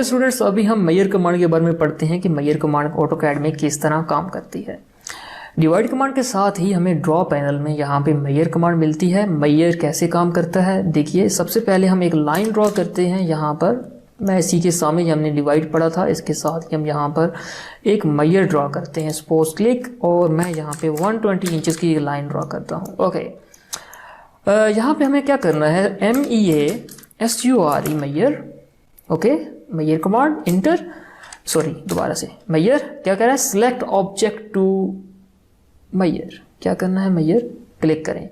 Students, अभी हम Maihar command के बारे में पढ़ते हैं कि मैयर कमांड ऑटोकैड में किस तरह काम करती है। डिवाइड कमांड के साथ ही हमें ड्रॉ पैनल में यहाँ पे मैयर कमांड मिलती है। मैयर कैसे काम करता है देखिए, सबसे पहले हम एक लाइन ड्रॉ करते हैं। यहाँ पर मैं इसी के सामने हमने डिवाइड पढ़ा था, इसके साथ ही हम यहाँ पर एक मैयर ड्रॉ करते हैं। सपोज क्लिक, और मैं यहाँ पे 120 इंचेस की एक लाइन ड्रॉ करता हूँ। ओके, यहाँ पे हमें क्या करना है, MEASURE मैयर। ओके, मैयर कमांड इंटर, सॉरी दोबारा से, मैयर क्या कर रहा है, सिलेक्ट ऑब्जेक्ट टू मैयर। क्या करना है, मैयर क्लिक करें।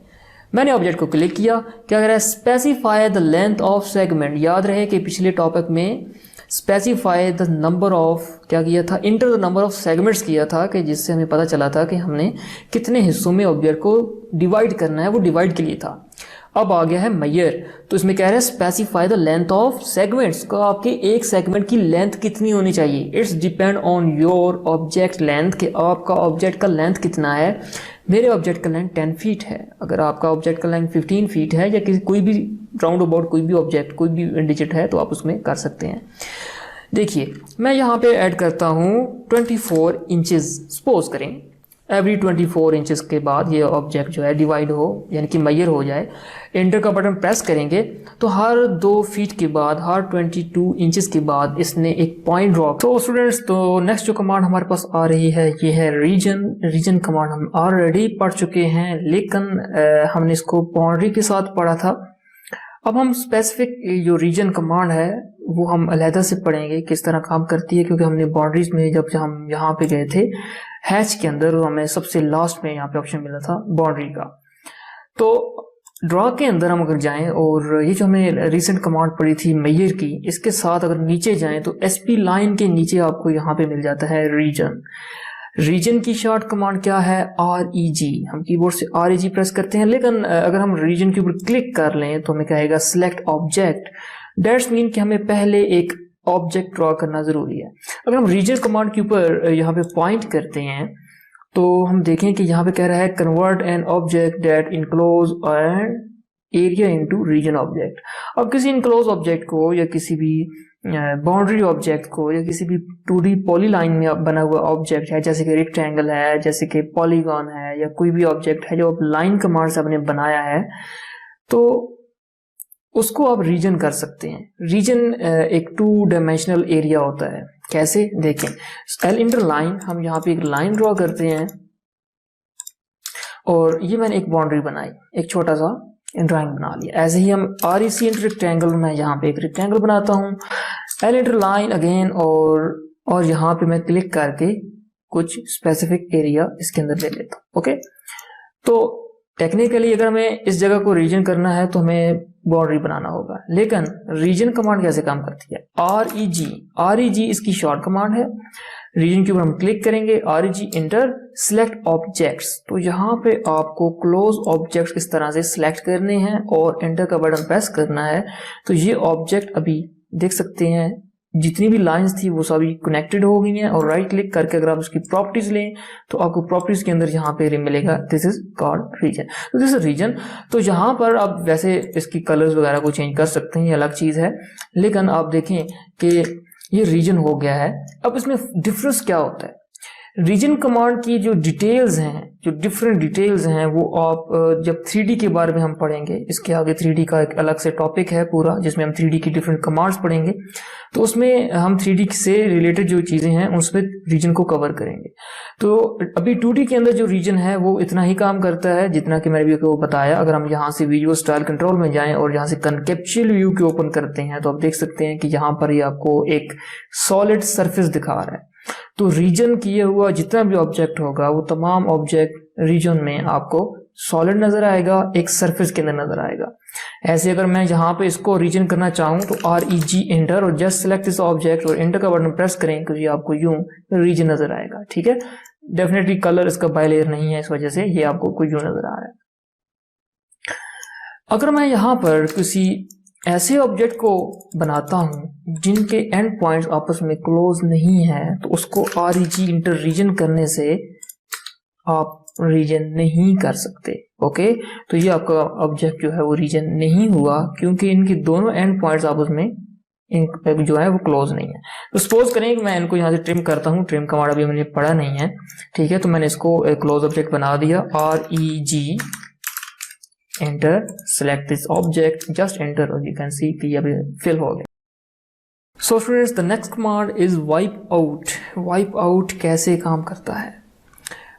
मैंने ऑब्जेक्ट को क्लिक किया, क्या कर रहा है, specify the length of segment. याद रहे कि पिछले टॉपिक में स्पेसिफाई द नंबर ऑफ क्या किया था, enter the number of segments किया था, कि जिससे हमें पता चला था कि हमने कितने हिस्सों में ऑब्जेक्ट को डिवाइड करना है, वो डिवाइड के लिए था। अब आ गया है मैयर, तो इसमें कह रहा है specify the length of segments का, आपके एक सेगमेंट की लेंथ कितनी होनी चाहिए। It's depend on your object length, कि आपका ऑब्जेक्ट का लेंथ कितना है। मेरे ऑब्जेक्ट का लेंथ 10 फीट है, अगर आपका ऑब्जेक्ट का लेंथ 15 फीट है, या किसी कोई भी राउंड अबाउट कोई भी ऑब्जेक्ट कोई भी डिजिट है, तो आप उसमें कर सकते हैं। देखिए मैं यहाँ पे ऐड करता हूँ 24 इंचेस। सपोज करें एवरी 24 इंचेस के बाद ये ऑब्जेक्ट जो है डिवाइड हो, यानी कि मैयर हो जाए। एंटर का बटन प्रेस करेंगे तो हर 2 फीट के बाद, हर 22 इंचेस के बाद इसने एक पॉइंट ड्रॉ। तो स्टूडेंट्स, तो नेक्स्ट जो कमांड हमारे पास आ रही है ये है रीजन। रीजन कमांड हम ऑलरेडी पढ़ चुके हैं, लेकिन हमने इसको बाउंड्री के साथ पढ़ा था। अब हम स्पेसिफिक जो रीजन कमांड है वो हम अलहदा से पढ़ेंगे किस तरह काम करती है, क्योंकि हमने बाउंड्रीज में जब हम यहाँ पे गए थे हैच के अंदर, हमें सबसे लास्ट में यहाँ पे ऑप्शन मिला था बाउंड्री का। तो ड्रॉ के अंदर हम अगर जाएं, और ये जो हमें रिसेंट कमांड पड़ी थी मैयर की, इसके साथ अगर नीचे जाएं तो SP लाइन के नीचे आपको यहाँ पे मिल जाता है रीजन। रीजन की शॉर्ट कमांड क्या है, REG। हम कीबोर्ड से REG प्रेस करते हैं, लेकिन अगर हम रीजन के ऊपर क्लिक कर लें तो हमें कहेगा सिलेक्ट ऑब्जेक्ट। दैट्स मीन कि हमें पहले एक ऑब्जेक्ट ड्रॉ करना जरूरी है। अगर हम रीजन कमांड के ऊपर यहाँ पे पॉइंट करते हैं तो हम देखें कि यहाँ पे कह रहा है convert an object that enclose an area into region object. अब किसी इनक्लोज ऑब्जेक्ट को, या किसी भी बाउंड्री ऑब्जेक्ट को, या किसी भी 2D पॉलीलाइन में बना हुआ ऑब्जेक्ट है, जैसे कि रेक्टेंगल है, जैसे कि पॉलीगॉन है, या कोई भी ऑब्जेक्ट है जो आप लाइन कमांड से आपने बनाया है, तो उसको आप रीजन कर सकते हैं। रीजन एक 2 डायमेंशनल एरिया होता है। कैसे देखें, एल इंटर लाइन, हम यहाँ पे एक लाइन ड्रॉ करते हैं, और ये मैंने एक बाउंड्री बनाई, एक छोटा सा ड्राइंग बना लिया। ऐसे ही हम REC इंटर रेक्टेंगल, मैं यहाँ पे एक रेक्टेंगल बनाता हूँ, एल इंटर लाइन अगेन, और यहाँ पे मैं क्लिक करके कुछ स्पेसिफिक एरिया इसके अंदर ले लेता हूँ। ओके, तो टेक्निकली अगर हमें इस जगह को रीजन करना है तो हमें बाउंड्री बनाना होगा, लेकिन रीजन कमांड कैसे काम करती है, REG इसकी शॉर्ट कमांड है। रीजन के ऊपर हम क्लिक करेंगे, REG इंटर, सिलेक्ट ऑब्जेक्ट्स। तो यहाँ पे आपको क्लोज ऑब्जेक्ट्स इस तरह से सिलेक्ट करने हैं और एंटर का बटन प्रेस करना है। तो ये ऑब्जेक्ट अभी देख सकते हैं, जितनी भी लाइंस थी वो सभी कनेक्टेड हो गई हैं। और राइट क्लिक करके अगर आप उसकी प्रॉपर्टीज लें तो आपको प्रॉपर्टीज के अंदर यहाँ पे मिलेगा दिस इज कॉल्ड रीजन। तो दिस इज रीजन। तो यहाँ पर आप वैसे इसकी कलर्स वगैरह को चेंज कर सकते हैं, ये अलग चीज है, लेकिन आप देखें कि ये रीजन हो गया है। अब इसमें डिफरेंस क्या होता है, रीजन कमांड की जो डिटेल्स हैं, जो डिफरेंट डिटेल्स हैं, वो आप जब 3D के बारे में हम पढ़ेंगे, इसके आगे 3D का एक अलग से टॉपिक है पूरा, जिसमें हम 3D की डिफरेंट कमांड्स पढ़ेंगे, तो उसमें हम 3D से रिलेटेड जो चीजें हैं उसमें रीजन को कवर करेंगे। तो अभी 2D के अंदर जो रीजन है वो इतना ही काम करता है जितना कि मैंने भी बताया। अगर हम यहाँ से विजुअल स्टाइल कंट्रोल में जाएं और यहाँ से कॉन्सेप्चुअल व्यू के ओपन करते हैं तो आप देख सकते हैं कि यहाँ पर ये आपको एक सॉलिड सरफेस दिखा रहा है। तो रीजन किए हुआ जितना भी ऑब्जेक्ट होगा वो तमाम ऑब्जेक्ट रीजन में आपको सॉलिड नजर आएगा, एक सरफेस के अंदर नजर आएगा। ऐसे अगर मैं यहाँ पे इसको रीजन करना चाहूँ तो REG इंटर, और जस्ट सेलेक्ट दिस ऑब्जेक्ट और एंटर का बटन प्रेस करें तो ये आपको यूं रीजन नजर आएगा। ठीक है, डेफिनेटली कलर इसका बाइलेयर नहीं है, इस वजह से ये आपको कोई यूं नजर आ रहा है। अगर मैं यहाँ पर किसी ऐसे ऑब्जेक्ट को बनाता हूं जिनके एंड पॉइंट्स आपस में क्लोज नहीं है, तो उसको REG इंटर रीजन करने से आप रीजन नहीं कर सकते। ओके, तो ये आपका ऑब्जेक्ट जो है वो रीजन नहीं हुआ, क्योंकि इनके दोनों एंड पॉइंट्स आपस में जो है वो क्लोज नहीं है। तो सपोज करें कि मैं इनको यहाँ से ट्रिम करता हूँ, ट्रिम कमांड अभी मैंने पढ़ा नहीं है, ठीक है। तो मैंने इसको क्लोज ऑब्जेक्ट बना दिया, REG enter, select this object, just enter, और यू कैन सी कि अभी फिल हो गया। So students, the next command is wipe out. Wipe out कैसे काम करता है,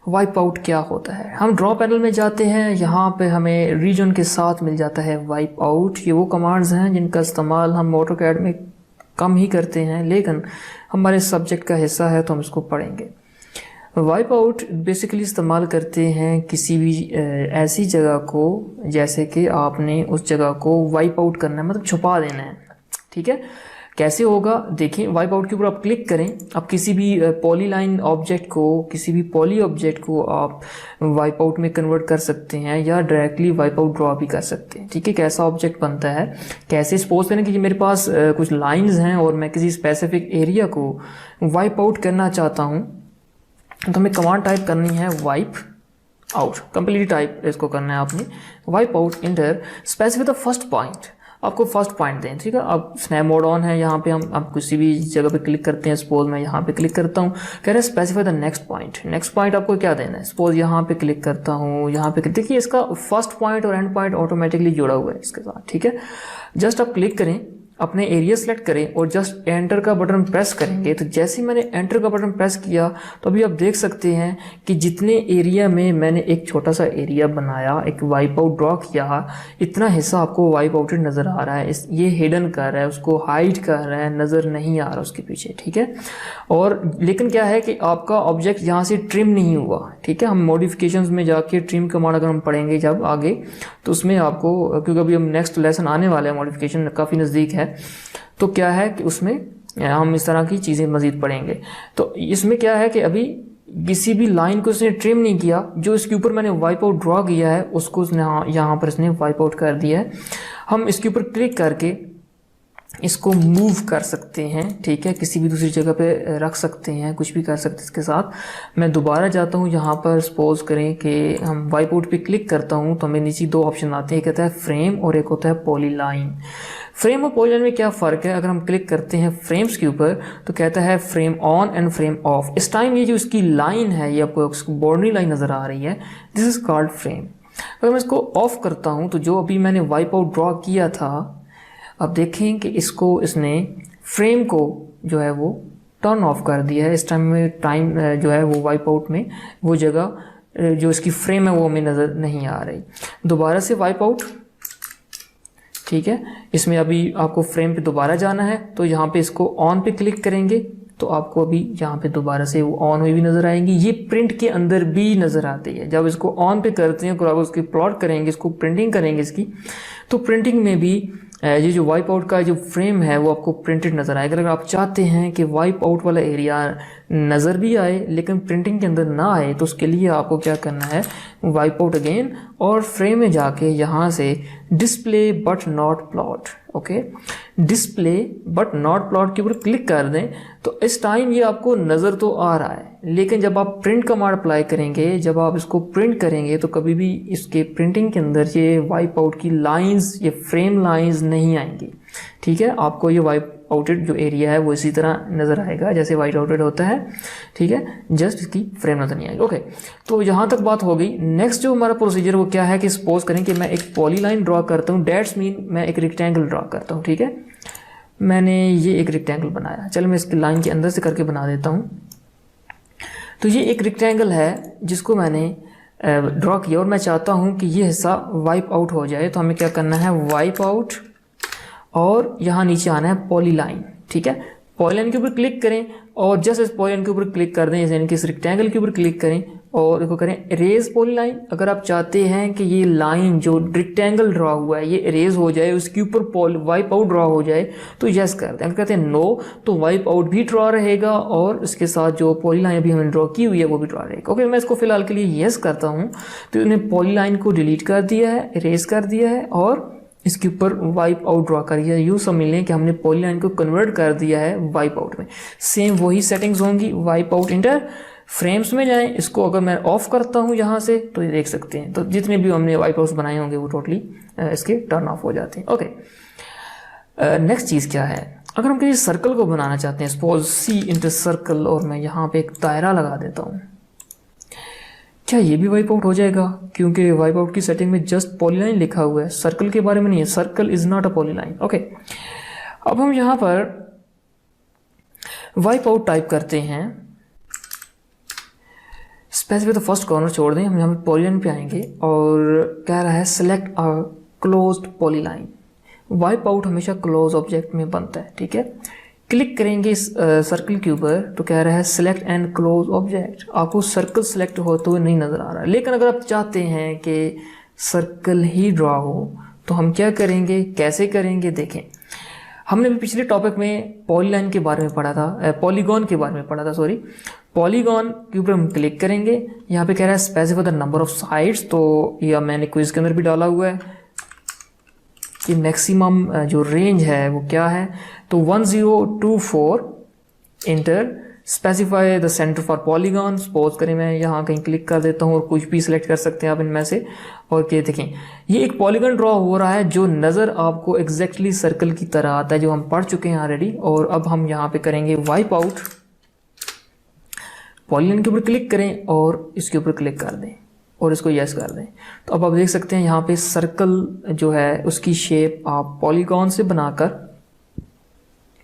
वाइप आउट क्या होता है? हम ड्रॉ पैनल में जाते हैं, यहाँ पे हमें रीजन के साथ मिल जाता है वाइप आउट। ये वो कमांड्स हैं जिनका इस्तेमाल हम ऑटोकैड में कम ही करते हैं, लेकिन हमारे सब्जेक्ट का हिस्सा है तो हम इसको पढ़ेंगे। वाइप आउट बेसिकली इस्तेमाल करते हैं किसी भी ऐसी जगह को, जैसे कि आपने उस जगह को वाइप आउट करना है, मतलब छुपा देना है, ठीक है। कैसे होगा देखिए, वाइप आउट के ऊपर आप क्लिक करें, आप किसी भी पॉलीलाइन ऑब्जेक्ट को, किसी भी पॉली ऑब्जेक्ट को आप वाइप आउट में कन्वर्ट कर सकते हैं या डायरेक्टली वाइप आउट ड्रॉ भी कर सकते हैं, ठीक है। कैसा ऑब्जेक्ट बनता है, कैसे? सपोज करें कि मेरे पास कुछ लाइंस हैं और मैं किसी स्पेसिफिक एरिया को वाइप आउट करना चाहता हूँ, तो हमें कमांड टाइप करनी है वाइप आउट, कंप्लीट टाइप इसको करना है आपने, wipe out inter, specify the first point, आपको फर्स्ट पॉइंट दें, ठीक है। अब स्नैप मोड ऑन है, यहाँ पे हम किसी भी जगह पे क्लिक करते हैं, सपोज मैं यहाँ पे क्लिक करता हूँ, कह रहे हैं specify the next point. Next point आपको क्या देना है, सपोज यहाँ पे क्लिक करता हूँ, यहाँ पे देखिए इसका फर्स्ट पॉइंट और एंड पॉइंट ऑटोमेटिकली जुड़ा हुआ है इसके साथ, ठीक है। जस्ट आप क्लिक करें, अपने एरिया सेलेक्ट करें और जस्ट एंटर का बटन प्रेस करेंगे। तो जैसे ही मैंने एंटर का बटन प्रेस किया तो अभी आप देख सकते हैं कि जितने एरिया में मैंने एक छोटा सा एरिया बनाया, एक वाइप आउट ड्रॉ किया, इतना हिस्सा आपको वाइप आउटेड नज़र आ रहा है। ये हिडन कर रहा है, उसको हाइड कर रहा है, नज़र नहीं आ रहा उसके पीछे, ठीक है। और लेकिन क्या है कि आपका ऑब्जेक्ट यहाँ से ट्रिम नहीं हुआ, ठीक है। हम मॉडिफिकेशंस में जाके ट्रिम कमांड अगर हम पढ़ेंगे जब आगे, तो उसमें आपको, क्योंकि अभी हम नेक्स्ट लेसन आने वाले हैं, मॉडिफिकेशन काफ़ी नज़दीक है, तो क्या है कि उसमें हम इस तरह की चीज़ें मज़ीद पढ़ेंगे। तो इसमें क्या है कि अभी किसी भी लाइन को उसने ट्रिम नहीं किया, जो इसके ऊपर मैंने वाइप आउट ड्रॉ किया है उसको उसने यहाँ पर इसने वाइप आउट कर दिया है। हम इसके ऊपर क्लिक करके इसको मूव कर सकते हैं, ठीक है, किसी भी दूसरी जगह पे रख सकते हैं, कुछ भी कर सकते हैं इसके साथ। मैं दोबारा जाता हूँ यहाँ पर, सपोज करें कि हम वाइप आउट पे क्लिक करता हूँ तो हमें नीचे दो ऑप्शन आते हैं, एक कहता है फ्रेम और एक होता है पॉलीलाइन। फ्रेम और पॉलीलाइन में क्या फ़र्क है? अगर हम क्लिक करते हैं फ्रेम्स के ऊपर तो कहता है frame on and frame of. इस टाइम ये जो इसकी लाइन है, ये आपको बाउंड्री लाइन नज़र आ रही है, दिस इज़ कॉल्ड फ्रेम। अगर मैं इसको ऑफ करता हूँ तो जो अभी मैंने वाइप आउट ड्रॉ किया था, अब देखें कि इसको इसने फ्रेम को जो है वो टर्न ऑफ कर दिया है। इस टाइम में टाइम जो है वो वाइप आउट में वो जगह जो इसकी फ्रेम है वो हमें नज़र नहीं आ रही। दोबारा से वाइप आउट, ठीक है, इसमें अभी आपको फ्रेम पे दोबारा जाना है, तो यहाँ पे इसको ऑन पे क्लिक करेंगे तो आपको अभी यहाँ पे दोबारा से वो ऑन हुई भी नज़र आएंगी। ये प्रिंट के अंदर भी नज़र आती है। जब इसको ऑन पे करते हैं, अगर उसकी प्लॉट करेंगे, इसको प्रिंटिंग करेंगे इसकी, तो प्रिंटिंग में भी ये जो वाइप आउट का जो फ्रेम है वो आपको प्रिंटेड नज़र आएगा। अगर आप चाहते हैं कि वाइप आउट वाला एरिया नज़र भी आए लेकिन प्रिंटिंग के अंदर ना आए, तो उसके लिए आपको क्या करना है, वाइप आउट अगेन और फ्रेम में जाके यहाँ से display but not plot, okay, display but not plot के ऊपर क्लिक कर दें तो इस टाइम ये आपको नज़र तो आ रहा है, लेकिन जब आप प्रिंट कमांड अप्लाई करेंगे, जब आप इसको प्रिंट करेंगे तो कभी भी इसके प्रिंटिंग के अंदर ये वाइप आउट की लाइंस, ये फ्रेम लाइंस नहीं आएंगी, ठीक है। आपको ये वाइप आउटेड जो एरिया है वो इसी तरह नज़र आएगा जैसे वाइट आउटेड होता है, ठीक है, जस्ट इसकी फ्रेम नज़र नहीं आएगी। ओके, तो यहाँ तक बात हो गई। नेक्स्ट जो हमारा प्रोसीजर वो क्या है कि सपोज करें कि मैं एक पॉलीलाइन ड्रॉ करता हूँ, डेट्स मीन मैं एक रेक्टेंगल ड्रॉ करता हूँ, ठीक है। मैंने ये एक रेक्टेंगल बनाया, चलो मैं इसकी लाइन के अंदर से करके बना देता हूँ। तो ये एक रेक्टेंगल है जिसको मैंने ड्रॉ किया और मैं चाहता हूँ कि ये हिस्सा वाइप आउट हो जाए, तो हमें क्या करना है, वाइप आउट और यहाँ नीचे आना है पॉलीलाइन, ठीक है। पॉलीलाइन के ऊपर क्लिक करें और जस्ट इस पॉलीलाइन के ऊपर क्लिक कर दें, यानी कि इस रेक्टेंगल के ऊपर क्लिक करें और इसको करें इरेज पॉलीलाइन। अगर आप चाहते हैं कि ये लाइन जो रेक्टेंगल ड्रॉ हुआ है ये इरेज हो जाए, उसके ऊपर वाइप आउट ड्रॉ हो जाए, तो यस कर दें। अगर कहते हैं नो, तो वाइप आउट भी ड्रॉ रहेगा और इसके साथ जो पॉलीलाइन अभी हमने ड्रॉ की हुई है वो भी ड्रॉ रहेगा। ओके, मैं इसको फिलहाल के लिए यस करता हूँ, तो इन्हें पॉलीलाइन को डिलीट कर दिया है, इरेज कर दिया है और इसके ऊपर वाइप आउट ड्रॉ करिए। यूँ समझ लें कि हमने पॉलीलाइन को कन्वर्ट कर दिया है वाइप आउट में। सेम वही सेटिंग्स होंगी, वाइप आउट इंटर फ्रेम्स में जाएं, इसको अगर मैं ऑफ करता हूं यहाँ से तो ये देख सकते हैं, तो जितने भी हमने वाइप आउट्स बनाए होंगे वो टोटली इसके टर्न ऑफ हो जाते हैं। ओके, नेक्स्ट चीज़ क्या है, अगर हम किसी सर्कल को बनाना चाहते हैं, सपोज सी इंटर सर्कल, और मैं यहाँ पे एक दायरा लगा देता हूँ, क्या ये भी वाइप आउट हो जाएगा? क्योंकि वाइप आउट की सेटिंग में जस्ट पॉलीलाइन लिखा हुआ है, सर्कल के बारे में नहीं है। Circle is not a polyline. Okay, अब हम यहाँ पर वाइप आउट टाइप करते हैं, स्पेसिफाई द फर्स्ट कॉर्नर छोड़ दें, हम यहाँ पे पॉलीलाइन पे आएंगे और कह रहा है select a closed polyline. Wipe out हमेशा क्लोज ऑब्जेक्ट में बनता है, ठीक है। क्लिक करेंगे इस सर्कल के ऊपर तो कह रहा है सिलेक्ट एंड क्लोज ऑब्जेक्ट। आपको सर्कल सिलेक्ट होते हुए नहीं नज़र आ रहा है, लेकिन अगर आप चाहते हैं कि सर्कल ही ड्रॉ हो तो हम क्या करेंगे, कैसे करेंगे, देखें। हमने भी पिछले टॉपिक में पॉलीलाइन के बारे में पढ़ा था, पॉलीगॉन के बारे में पढ़ा था, सॉरी। पॉलीगॉन के ऊपर हम क्लिक करेंगे, यहाँ पे कह रहा है specify the number of sides, तो यह मैंने क्विज के अंदर भी डाला हुआ है कि मैक्सिमम जो रेंज है वो क्या है, तो 1024 inter specify the centre for polygon. Suppose करें मैं यहाँ कहीं क्लिक कर देता हूँ और कुछ भी सिलेक्ट कर सकते हैं आप इनमें से, और क्या देखें ये एक पॉलीगॉन ड्रॉ हो रहा है जो नज़र आपको एग्जैक्टली सर्कल की तरह आता है, जो हम पढ़ चुके हैं ऑलरेडी। और अब हम यहाँ पे करेंगे वाइप आउट, पॉलीगॉन के ऊपर क्लिक करें और इसके ऊपर क्लिक कर दें और इसको यस कर दें, तो अब आप देख सकते हैं यहाँ पे सर्कल जो है उसकी शेप आप पॉलीगॉन से बनाकर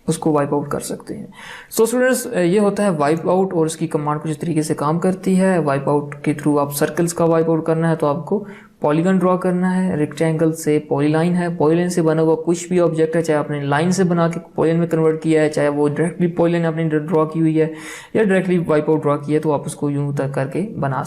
उसको वाइप आउट कर सकते हैं। सो स्टूडेंट्स, ये होता है वाइप आउट, और इसकी कमांड कुछ तरीके से काम करती है। वाइप आउट के थ्रू आप सर्कल्स का वाइप आउट करना है तो आपको पॉलीगॉन ड्रॉ करना है, रेक्टेंगल से पॉलीलाइन है, पॉलीलाइन से बना हुआ कुछ भी ऑब्जेक्ट है, चाहे आपने लाइन से बना के पॉलीलाइन में कन्वर्ट किया है, चाहे वो डायरेक्टली पॉलीलाइन आपने ड्रॉ की हुई है या डायरेक्टली वाइप आउट ड्रॉ किया है, तो आप उसको यूं तक करके बना